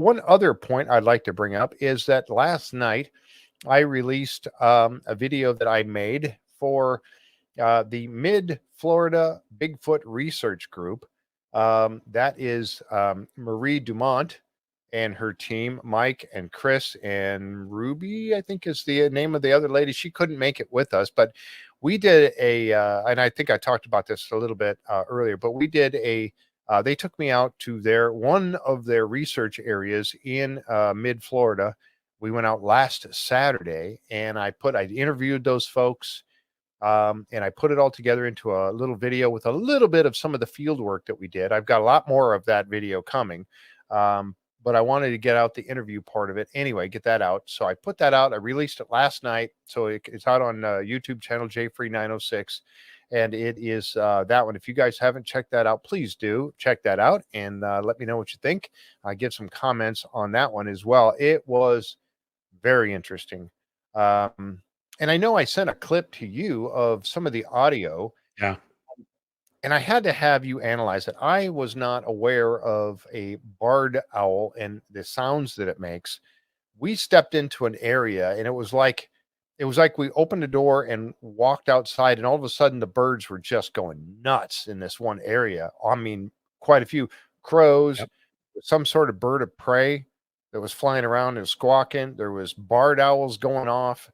one other point I'd like to bring up is that last night I released a video that I made for the Mid Florida Bigfoot Research Group. That is Marie Dumont and her team, Mike and Chris and Ruby, I think is the name of the other lady. She couldn't make it with us, but we did and I think I talked about this a little bit earlier, but we did they took me out to one of their research areas in Mid Florida. We went out last Saturday, and I interviewed those folks, and I put it all together into a little video with a little bit of some of the field work that we did. I've got a lot more of that video coming, but I wanted to get out the interview part of it anyway, get that out. So I put that out. I released it last night, so it's out on YouTube channel JFree906, and it is that one. If you guys haven't checked that out, please do check that out and let me know what you think. Give some comments on that one as well. It was very interesting. And I know I sent a clip to you of some of the audio. Yeah. And I had to have you analyze it. I was not aware of a barred owl and the sounds that it makes. We stepped into an area, and it was like we opened the door and walked outside, and all of a sudden the birds were just going nuts in this one area. I mean, quite a few crows, Yep. some sort of bird of prey that was flying around and squawking. There was barred owls going off.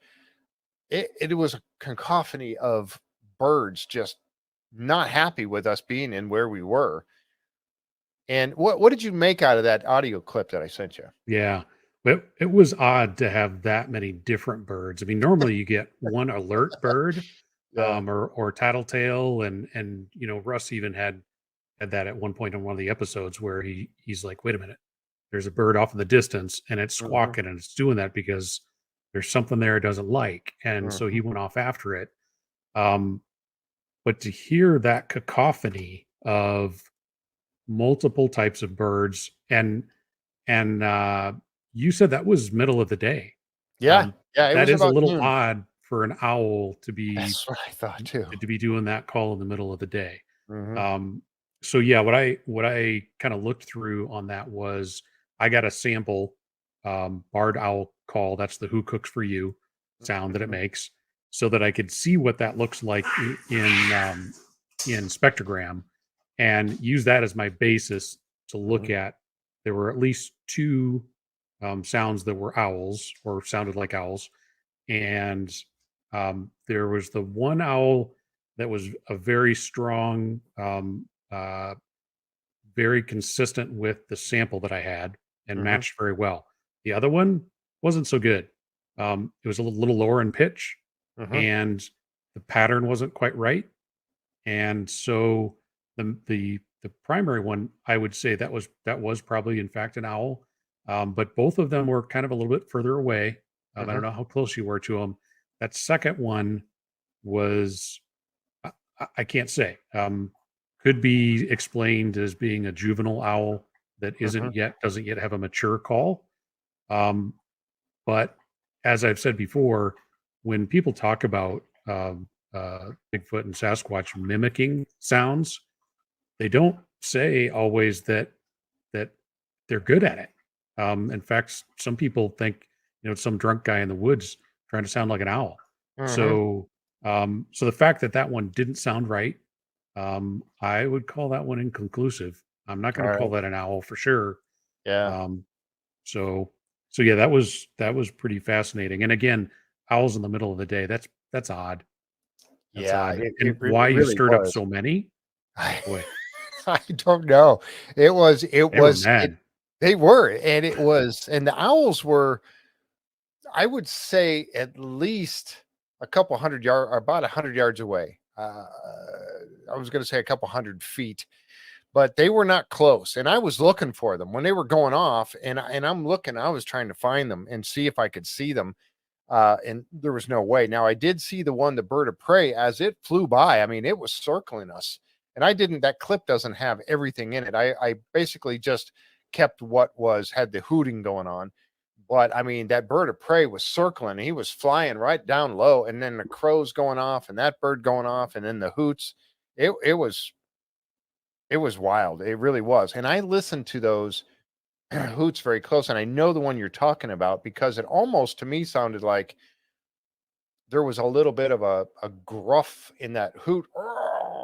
It was a cacophony of birds just not happy with us being in where we were. And what did you make out of that audio clip that I sent you? Yeah. It was odd to have that many different birds. I mean, normally you get one alert bird, Yeah. or tattletale, and Russ even had that at one point in one of the episodes where he's like, wait a minute, there's a bird off in the distance and it's squawking, and it's doing that because there's something there it doesn't like, and so he went off after it. But to hear that cacophony of multiple types of birds, and you said that was middle of the day. Yeah. It That was is a about little noon. odd for an owl to be That's what I thought too. doing that call in the middle of the day. Mhm. So yeah, what I kind of looked through on that was I got a sample barred owl call. That's the "Who Cooks for You" sound that it makes, so that I could see what that looks like in spectrogram, and use that as my basis to look at. There were at least two sounds that were owls or sounded like owls, and there was the one owl that was a very strong, very consistent with the sample that I had and matched very well. The other one wasn't so good. It was a little lower in pitch, and the pattern wasn't quite right. And so the primary one, I would say that was probably in fact an owl. But both of them were kind of a little bit further away. I don't know how close you were to them. That second one was, I can't say. Could be explained as being a juvenile owl that doesn't yet have a mature call. But as I've said before, when people talk about Bigfoot and Sasquatch mimicking sounds, they don't say always that they're good at it. In fact, some people think some drunk guy in the woods trying to sound like an owl. So so the fact that one didn't sound right, I would call that one inconclusive. I'm not going to call that an owl for sure. Yeah. So yeah, that was pretty fascinating. And again, owls in the middle of the day, that's odd. That's Yeah. odd. It And really why you stirred up was. so many? Boy, I don't know. It was they were mad. they were, and it was, and the owls were, I would say, at least a couple hundred yards, or about 100 yards away. I was going to say a couple 100 feet, but they were not close. And I was looking for them when they were going off, and I'm looking. I was trying to find them and see if I could see them, and there was no way. Now I did see the bird of prey as it flew by. I mean, it was circling us, and that clip doesn't have everything in it. I basically just kept what had the hooting going on. But I mean, that bird of prey was circling. He was flying right down low, and then the crows going off, and that bird going off, and then the hoots. It was wild. It really was. And I listened to those hoots very close. And I know the one you're talking about because it almost to me sounded like there was a little bit of a gruff in that hoot.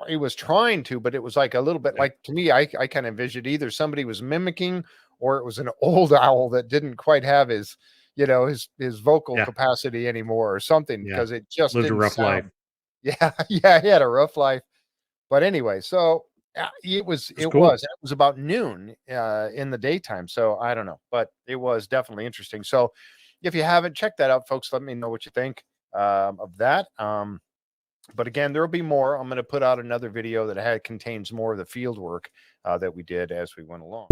He was trying to, but it was like a little bit like, to me, I kind of envisioned either somebody was mimicking or it was an old owl that didn't quite have his, his vocal capacity anymore or something, because it just lived a didn't rough sound. life. Yeah, yeah, he had a rough life. But anyway, so it was Cool. it was about noon in the daytime. So I don't know, but it was definitely interesting. So if you haven't checked that out, folks, let me know what you think of that. But again, there will be more. I'm going to put out another video that contains more of the field work that we did as we went along.